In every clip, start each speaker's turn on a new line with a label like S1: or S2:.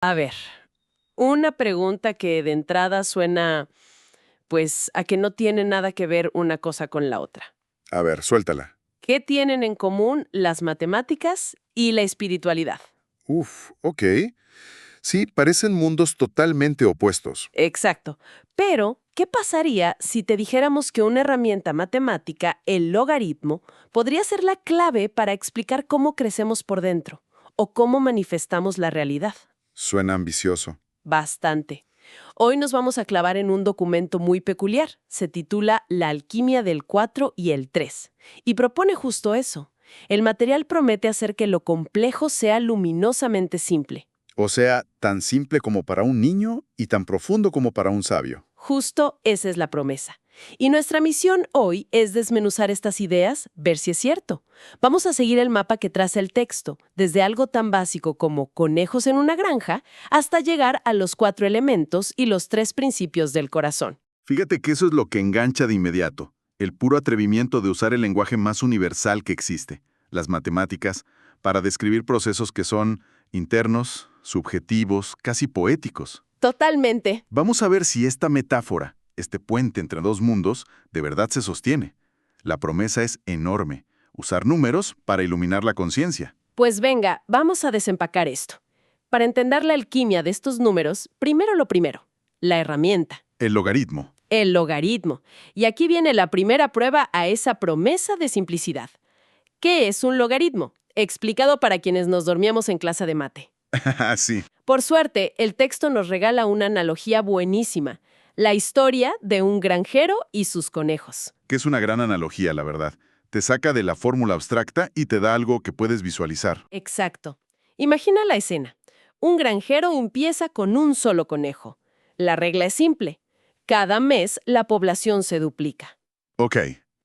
S1: A ver, una pregunta que de entrada suena, pues, a que no tiene nada que ver una cosa con la otra.
S2: A ver, suéltala.
S1: ¿Qué tienen en común las matemáticas y la espiritualidad?
S2: Ok. Sí, parecen mundos totalmente opuestos.
S1: Exacto. Pero, ¿qué pasaría si te dijéramos que una herramienta matemática, el logaritmo, podría ser la clave para explicar cómo crecemos por dentro o cómo manifestamos la realidad?
S2: Suena ambicioso.
S1: Bastante. Hoy nos vamos a clavar en un documento muy peculiar. Se titula La alquimia del 4 y el 3 y propone justo eso. El material promete hacer que lo complejo sea luminosamente simple.
S2: O sea, tan simple como para un niño y tan profundo como para un sabio.
S1: Justo esa es la promesa. Y nuestra misión hoy es desmenuzar estas ideas, ver si es cierto. Vamos a seguir el mapa que traza el texto, desde algo tan básico como conejos en una granja, hasta llegar a los 4 elementos y los 3 principios del corazón.
S2: Fíjate que eso es lo que engancha de inmediato. El puro atrevimiento de usar el lenguaje más universal que existe, las matemáticas, para describir procesos que son internos, subjetivos, casi poéticos.
S1: Totalmente.
S2: Vamos a ver si esta metáfora, este puente entre dos mundos, de verdad se sostiene. La promesa es enorme: usar números para iluminar la conciencia.
S1: Pues venga, vamos a desempacar esto. Para entender la alquimia de estos números, primero lo primero, la herramienta,
S2: El logaritmo.
S1: el logaritmo. Y aquí viene la primera prueba a esa promesa de simplicidad. ¿Qué es un logaritmo? Explicado para quienes nos dormíamos en clase de mate.
S2: Sí.
S1: Por suerte, el texto nos regala una analogía buenísima, la historia de un granjero y sus conejos.
S2: Que es una gran analogía, la verdad. Te saca de la fórmula abstracta y te da algo que puedes visualizar.
S1: Exacto. Imagina la escena. Un granjero empieza con un solo conejo. La regla es simple. Cada mes la población se duplica.
S2: Ok.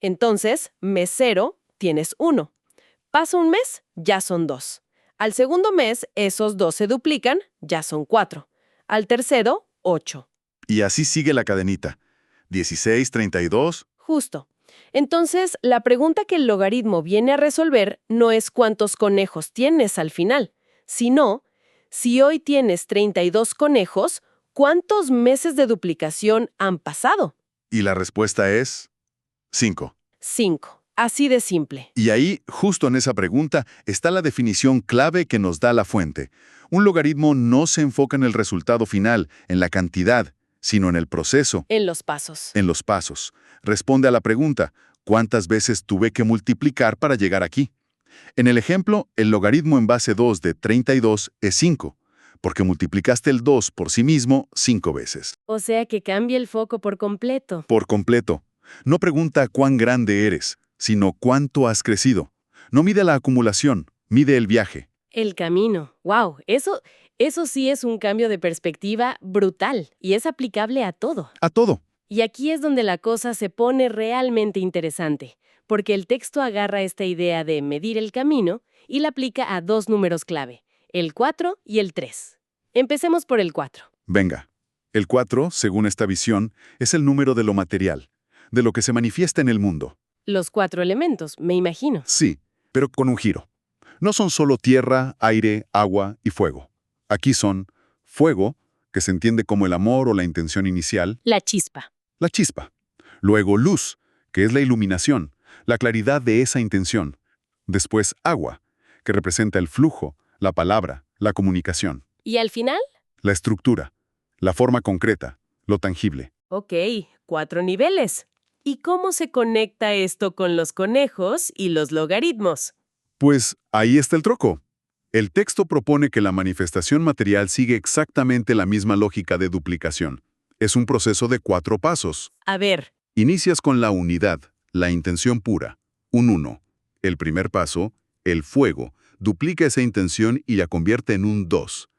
S1: Entonces, mes 0 tienes 1. Pasa un mes, ya son 2. Al segundo mes, esos 2 se duplican, ya son 4. Al tercero, 8.
S2: Y así sigue la cadenita. 16, 32.
S1: Justo. Entonces, la pregunta que el logaritmo viene a resolver no es cuántos conejos tienes al final, sino, si hoy tienes 32 conejos, ¿cuántos meses de duplicación han pasado?
S2: Y la respuesta es 5.
S1: 5. Así de simple.
S2: Y ahí, justo en esa pregunta, está la definición clave que nos da la fuente. Un logaritmo no se enfoca en el resultado final, en la cantidad, sino en el proceso,
S1: En los pasos.
S2: en los pasos. Responde a la pregunta: ¿cuántas veces tuve que multiplicar para llegar aquí? En el ejemplo, el logaritmo en base 2 de 32 es 5, porque multiplicaste el 2 por sí mismo 5 veces.
S1: O sea que cambia el foco por completo.
S2: Por completo. No pregunta cuán grande eres, sino cuánto has crecido. No mide la acumulación, mide el viaje.
S1: El camino. ¡Wow! Eso sí es un cambio de perspectiva brutal y es aplicable a todo.
S2: A todo.
S1: Y aquí es donde la cosa se pone realmente interesante, porque el texto agarra esta idea de medir el camino y la aplica a 2 números clave, el 4 y el 3. Empecemos por el 4.
S2: Venga. El 4, según esta visión, es el número de lo material, de lo que se manifiesta en el mundo.
S1: Los 4 elementos, me imagino.
S2: Sí, pero con un giro. No son solo tierra, aire, agua y fuego. Aquí son fuego, que se entiende como el amor o la intención inicial,
S1: La chispa.
S2: la chispa. Luego luz, que es la iluminación, la claridad de esa intención. Después agua, que representa el flujo, la palabra, la comunicación.
S1: ¿Y al final?
S2: La estructura, la forma concreta, lo tangible.
S1: Ok, 4 niveles. ¿Y cómo se conecta esto con los conejos y los logaritmos?
S2: Pues ahí está el truco. El texto propone que la manifestación material sigue exactamente la misma lógica de duplicación. Es un proceso de 4 pasos.
S1: A ver,
S2: Inicias con la unidad, la intención pura, un 1. El primer paso, el fuego, duplica esa intención y la convierte en un 2.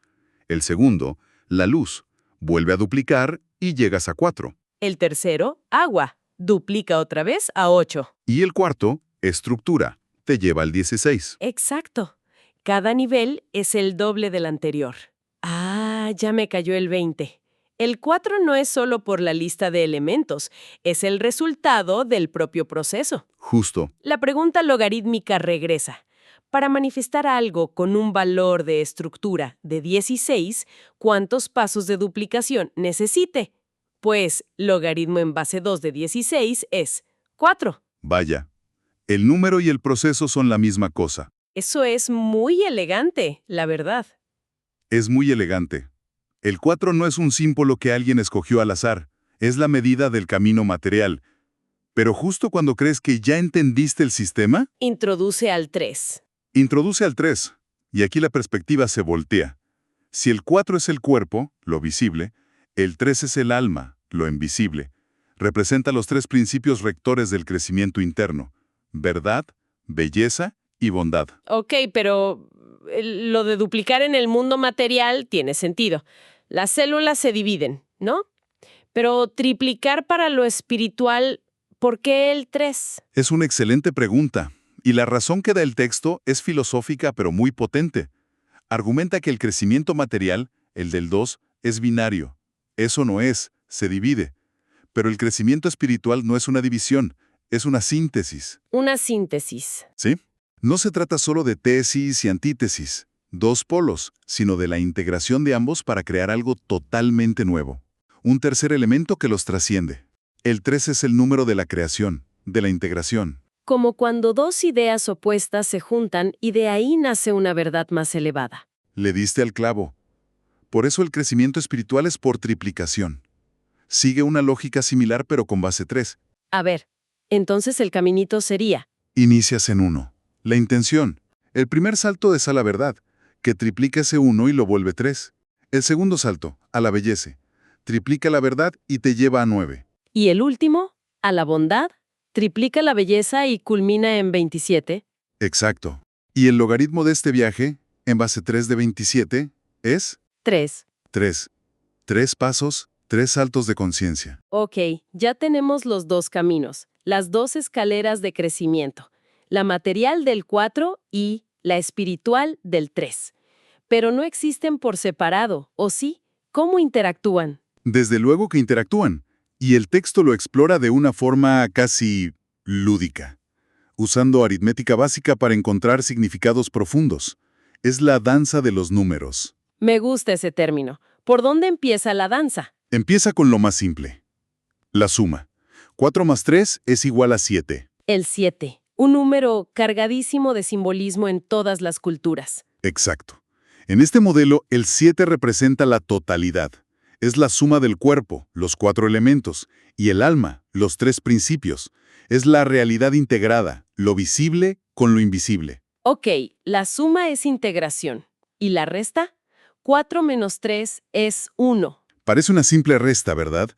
S2: El segundo, la luz, vuelve a duplicar y llegas a 4.
S1: el tercero, agua. Duplica otra vez a 8.
S2: Y el cuarto, estructura, te lleva al 16.
S1: Exacto. Cada nivel es el doble del anterior. Ah, ya me cayó el 20. El 4 no es solo por la lista de elementos, es el resultado del propio proceso.
S2: Justo.
S1: La pregunta logarítmica regresa. para manifestar algo con un valor de estructura de 16, ¿cuántos pasos de duplicación necesite? Pues logaritmo en base 2 de 16 es 4.
S2: Vaya, el número y el proceso son la misma cosa.
S1: Eso es muy elegante, la verdad.
S2: Es muy elegante. El 4 no es un símbolo que alguien escogió al azar, es la medida del camino material. Pero justo cuando crees que ya entendiste el sistema,
S1: Introduce al 3.
S2: introduce al 3, y aquí la perspectiva se voltea. Si el 4 es el cuerpo, lo visible, el 3 es el alma, lo invisible. Representa los tres principios rectores del crecimiento interno: verdad, belleza y bondad.
S1: Ok, pero lo de duplicar en el mundo material tiene sentido. Las células se dividen, ¿no? Pero triplicar para lo espiritual, ¿por qué el 3?
S2: Es una excelente pregunta, y la razón que da el texto es filosófica pero muy potente. Argumenta que el crecimiento material, el del 2, es binario. Eso no es, se divide. Pero el crecimiento espiritual no es una división, es una síntesis.
S1: Una síntesis.
S2: ¿Sí? No se trata solo de tesis y antítesis, dos polos, sino de la integración de ambos para crear algo totalmente nuevo. Un tercer elemento que los trasciende. El 3 es el número de la creación, de la integración.
S1: Como cuando dos ideas opuestas se juntan y de ahí nace una verdad más elevada.
S2: Le diste al clavo. Por eso el crecimiento espiritual es por triplicación. Sigue una lógica similar pero con base 3.
S1: A ver, entonces el caminito sería:
S2: Inicias en 1. La intención. El primer salto es a la verdad, que triplica ese 1 y lo vuelve 3. El segundo salto, a la belleza. Triplica la verdad y te lleva a 9.
S1: y el último, a la bondad, triplica la belleza y culmina en 27.
S2: Exacto. Y el logaritmo de este viaje, en base 3 de 27, es
S1: 3.
S2: 3. 3 pasos, 3 saltos de conciencia.
S1: Ok, ya tenemos los dos caminos, las dos escaleras de crecimiento, la material del 4 y la espiritual del 3. Pero no existen por separado, ¿o sí? ¿Cómo interactúan?
S2: Desde luego que interactúan, y el texto lo explora de una forma casi lúdica, usando aritmética básica para encontrar significados profundos. Es la danza de los números.
S1: Me gusta ese término. ¿Por dónde empieza la danza?
S2: Empieza con lo más simple. La suma. 4 más 3 es igual a 7.
S1: El 7, un número cargadísimo de simbolismo en todas las culturas.
S2: Exacto. En este modelo, el 7 representa la totalidad. Es la suma del cuerpo, los 4 elementos, y el alma, los 3 principios. Es la realidad integrada, lo visible con lo invisible.
S1: Ok, la suma es integración. ¿Y la resta? 4 menos 3 es 1.
S2: Parece una simple resta, ¿verdad?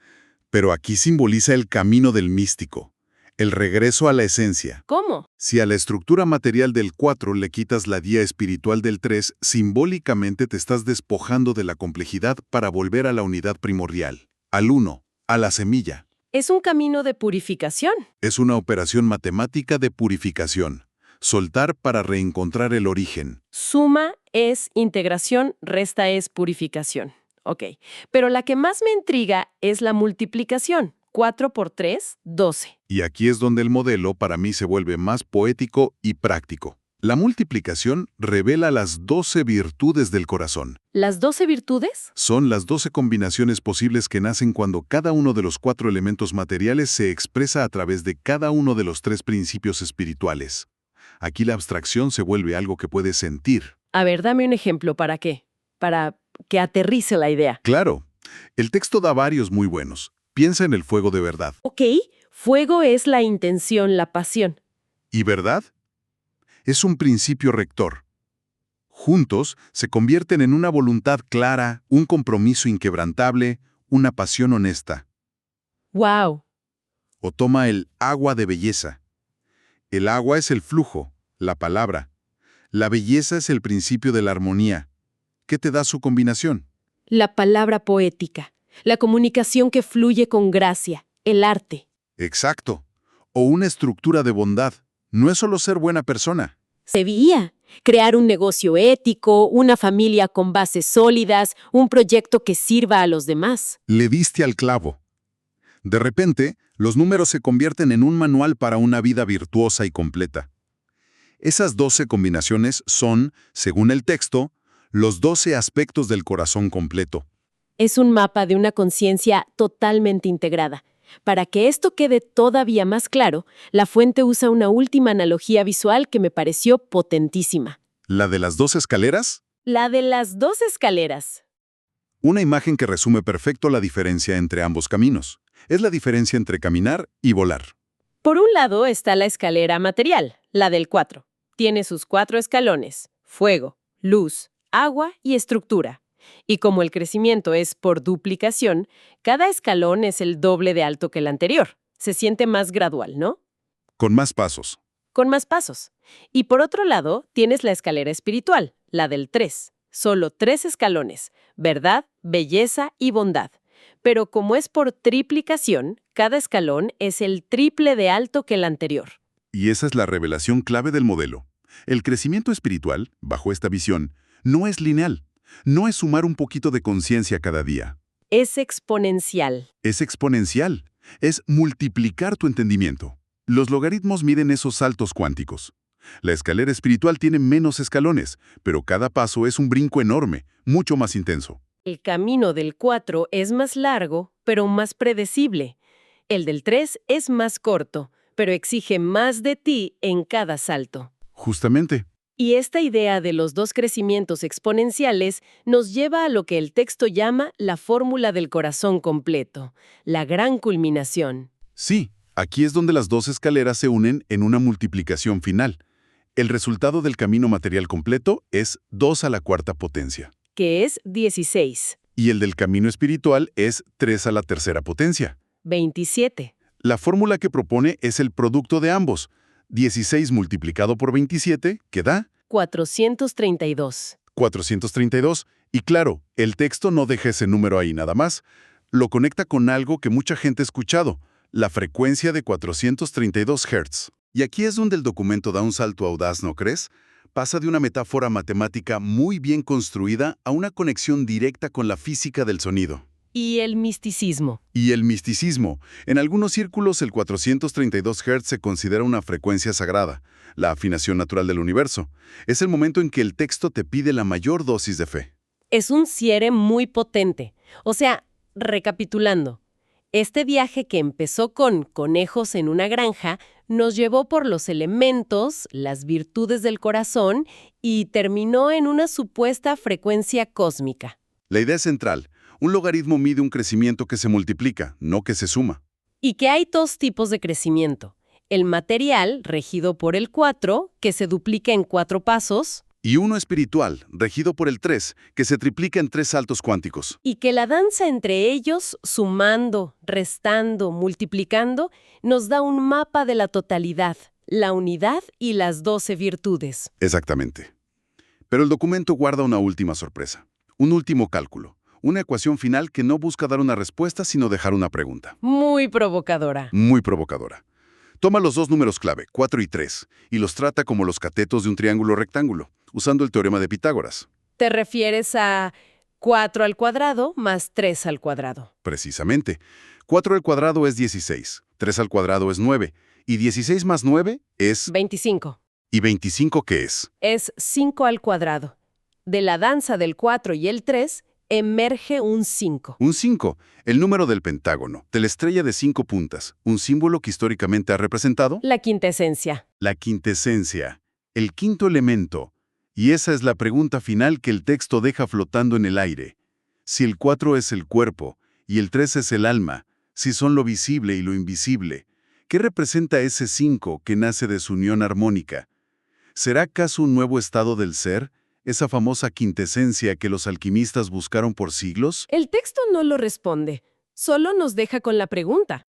S2: Pero aquí simboliza el camino del místico, el regreso a la esencia.
S1: ¿Cómo?
S2: Si a la estructura material del 4 le quitas la guía espiritual del 3, simbólicamente te estás despojando de la complejidad para volver a la unidad primordial, al 1, a la semilla.
S1: Es un camino de purificación.
S2: Es una operación matemática de purificación. Soltar para reencontrar el origen.
S1: Suma es integración, resta es purificación. Ok, pero la que más me intriga es la multiplicación. 4 por 3, 12.
S2: Y aquí es donde el modelo para mí se vuelve más poético y práctico. La multiplicación revela las 12 virtudes del corazón.
S1: ¿Las 12 virtudes?
S2: Son las 12 combinaciones posibles que nacen cuando cada uno de los 4 elementos materiales se expresa a través de cada uno de los 3 principios espirituales. Aquí la abstracción se vuelve algo que puedes sentir.
S1: A ver, dame un ejemplo. ¿Para qué? Para que aterrice la idea.
S2: Claro, el texto da varios muy buenos. Piensa en el fuego de verdad.
S1: Ok, fuego es la intención, la pasión.
S2: ¿Y verdad? Es un principio rector. Juntos se convierten en una voluntad clara, un compromiso inquebrantable, una pasión honesta.
S1: ¡Wow!
S2: O toma el agua de belleza. El agua es el flujo, la palabra. La belleza es el principio de la armonía. ¿Qué te da su combinación?
S1: La palabra poética, la comunicación que fluye con gracia, el arte.
S2: Exacto. O una estructura de bondad. No es solo ser buena persona.
S1: Se veía. Crear un negocio ético, una familia con bases sólidas, un proyecto que sirva a los demás.
S2: Le diste al clavo. De repente, los números se convierten en un manual para una vida virtuosa y completa. Esas 12 combinaciones son, según el texto, los 12 aspectos del corazón completo.
S1: Es un mapa de una conciencia totalmente integrada. Para que esto quede todavía más claro, la fuente usa una última analogía visual que me pareció potentísima.
S2: ¿La de las 12 escaleras?
S1: La de las 2 escaleras.
S2: Una imagen que resume perfecto la diferencia entre ambos caminos. Es la diferencia entre caminar y volar.
S1: Por un lado está la escalera material, la del 4. Tiene sus 4 escalones: fuego, luz, agua y estructura. Y como el crecimiento es por duplicación, cada escalón es el doble de alto que el anterior. Se siente más gradual, ¿no?
S2: Con más pasos.
S1: Con más pasos. Y por otro lado, tienes la escalera espiritual, la del 3. Solo 3 escalones: verdad, belleza y bondad. Pero como es por triplicación, cada escalón es el triple de alto que el anterior.
S2: Y esa es la revelación clave del modelo. El crecimiento espiritual, bajo esta visión, no es lineal. No es sumar un poquito de conciencia cada día.
S1: Es exponencial.
S2: Es exponencial. Es multiplicar tu entendimiento. Los logaritmos miden esos saltos cuánticos. La escalera espiritual tiene menos escalones, pero cada paso es un brinco enorme, mucho más intenso.
S1: El camino del 4 es más largo, pero más predecible. El del 3 es más corto, pero exige más de ti en cada salto.
S2: Justamente.
S1: Y esta idea de los 2 crecimientos exponenciales nos lleva a lo que el texto llama la fórmula del corazón completo, la gran culminación.
S2: Sí, aquí es donde las 2 escaleras se unen en una multiplicación final. El resultado del camino material completo es 2 a la cuarta potencia.
S1: Que es 16.
S2: Y el del camino espiritual es 3 a la tercera potencia.
S1: 27.
S2: La fórmula que propone es el producto de ambos. 16 multiplicado por 27, que da
S1: 432.
S2: 432. Y claro, el texto no deja ese número ahí nada más. Lo conecta con algo que mucha gente ha escuchado, la frecuencia de 432 Hz. Y aquí es donde el documento da un salto audaz, ¿no crees? Pasa de una metáfora matemática muy bien construida a una conexión directa con la física del sonido.
S1: Y el misticismo.
S2: Y el misticismo. En algunos círculos, el 432 Hz se considera una frecuencia sagrada, la afinación natural del universo. Es el momento en que el texto te pide la mayor dosis de fe.
S1: Es un cierre muy potente. O sea, recapitulando, este viaje que empezó con conejos en una granja nos llevó por los elementos, las virtudes del corazón y terminó en una supuesta frecuencia cósmica.
S2: La idea es central. Un logaritmo mide un crecimiento que se multiplica, no que se suma.
S1: Y que hay 2 tipos de crecimiento. El material, regido por el 4, que se duplica en 4 pasos.
S2: Y uno espiritual, regido por el 3, que se triplica en 3 saltos cuánticos.
S1: Y que la danza entre ellos, sumando, restando, multiplicando, nos da un mapa de la totalidad, la unidad y las 12 virtudes.
S2: Exactamente. Pero el documento guarda una última sorpresa. Un último cálculo. Una ecuación final que no busca dar una respuesta, sino dejar una pregunta.
S1: Muy provocadora.
S2: Muy provocadora. Toma los 2 números clave, 4 y 3, y los trata como los catetos de un triángulo rectángulo, usando el teorema de Pitágoras.
S1: ¿Te refieres a 4 al cuadrado más 3 al cuadrado?
S2: Precisamente. 4 al cuadrado es 16, 3 al cuadrado es 9, y 16 más 9 es...
S1: 25.
S2: ¿Y 25 qué es?
S1: Es 5 al cuadrado. De la danza del 4 y el 3... emerge un 5.
S2: Un 5, el número del pentágono, de la estrella de 5 puntas, un símbolo que históricamente ha representado
S1: La quintesencia.
S2: la quintesencia, el quinto elemento. Y esa es la pregunta final que el texto deja flotando en el aire. Si el 4 es el cuerpo y el 3 es el alma, si son lo visible y lo invisible, ¿qué representa ese 5 que nace de su unión armónica? ¿Será acaso un nuevo estado del ser? Esa famosa quintesencia que los alquimistas buscaron por siglos.
S1: El texto no lo responde, solo nos deja con la pregunta.